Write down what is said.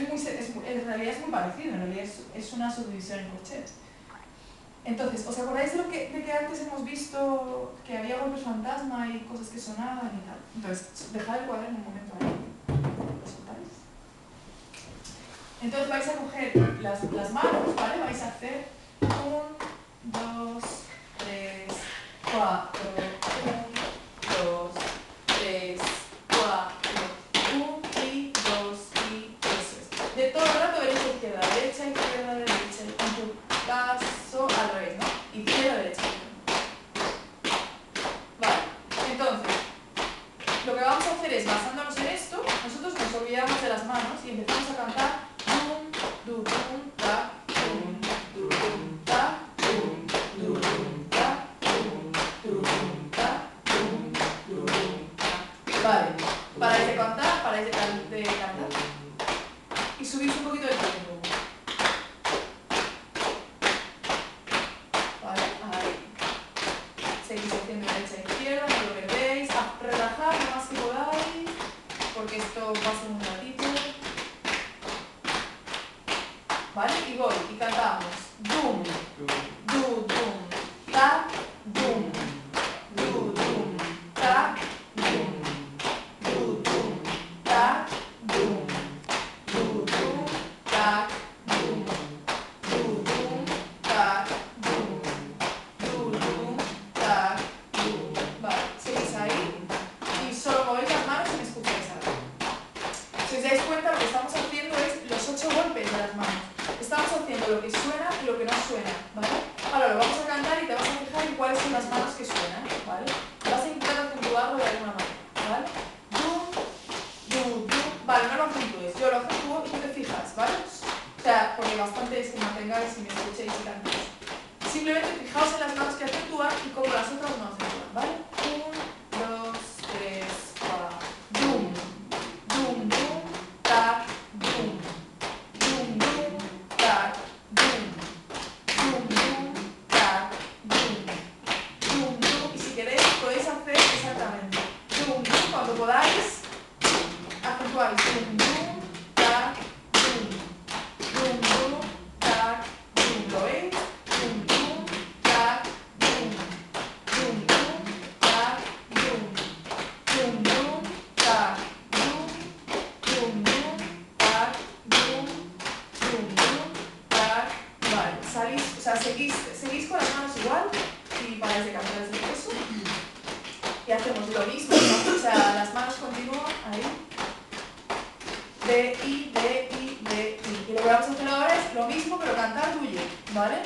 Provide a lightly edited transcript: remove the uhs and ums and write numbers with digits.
en realidad es muy parecido, en realidad es una subdivisión en corchetes. Entonces, ¿os acordáis de que antes hemos visto que había golpes fantasma y cosas que sonaban y tal? Entonces, dejad el cuaderno un momento ahí. ¿Lo soltáis? Entonces vais a coger las manos, ¿vale? Vais a hacer 1, 2, 3, 4, 1, 2, 3, 4, 1 y 2 y eso es. De todo el rato derecha, izquierda, derecha, izquierda, derecha. En tu caso, al revés, ¿no? Izquierda, derecha. Vale, entonces, lo que vamos a hacer es, basándonos en esto, nosotros nos olvidamos de las manos y empezamos a cantar dum, dum, ta, dum, dum, ta, dum, dum, ta, dum, dum, ta, dum, dum, ta. Vale, paráis de cantar, y subís un poquito de tiempo. Vale, ahí. Seguís haciendo derecha e izquierda, no lo perdéis. Relajad lo más que podáis, porque esto va a ser un ratito. ¿Vale? Y voy, y cantamos. Dum, du, dum, ta, dum, du, dum, ta, dum, du, dum, ta, dum, du, dum, ta, dum, du, dum, ta, dum, du, dum, ta, dum. Vale, seguís ahí y solo movéis las manos y me escucháis ahora. Si os dais cuenta, lo que estamos haciendo es los 8 golpes de las manos. Estamos haciendo lo que suena y lo que no suena, ¿vale? Ahora lo vamos a cantar y te vas a fijar en cuáles son las manos que suenan, ¿vale? Vas a intentar acentuarlo de alguna manera, ¿vale? Dum, dum, dum. Vale, no lo acentúes, yo lo acentúo y tú te fijas, ¿vale? O sea, porque bastante es que mantengáis y me escuchéis y cantéis. Simplemente fijaos en las manos que acentúan y como las otras no acentúan, ¿vale? 1, 2, 3, 4. Dum, dum, dum, ta, dum. Dum, dum, tac, dum, dum, dum, tac, dum, dum, dum. Y si queréis podéis hacer exactamente dum, dum, cuando podáis, acentuáis dum, dum, tac, dum, dum, dum, tac, dum. ¿Lo veis? Dum, dum, tac, dum, dum, dum, tac, dum, dum, dum, tac, dum, dum, dum, tac, dum. Dum, dum, tac. Vale, salís, o sea, seguís con las manos igual y paráis de cantar desde el peso y hacemos lo mismo, ¿no? O sea, las manos continúan ahí, de, i, de, i, de, i. Y lo que vamos a hacer ahora es lo mismo pero cantar duye, ¿vale?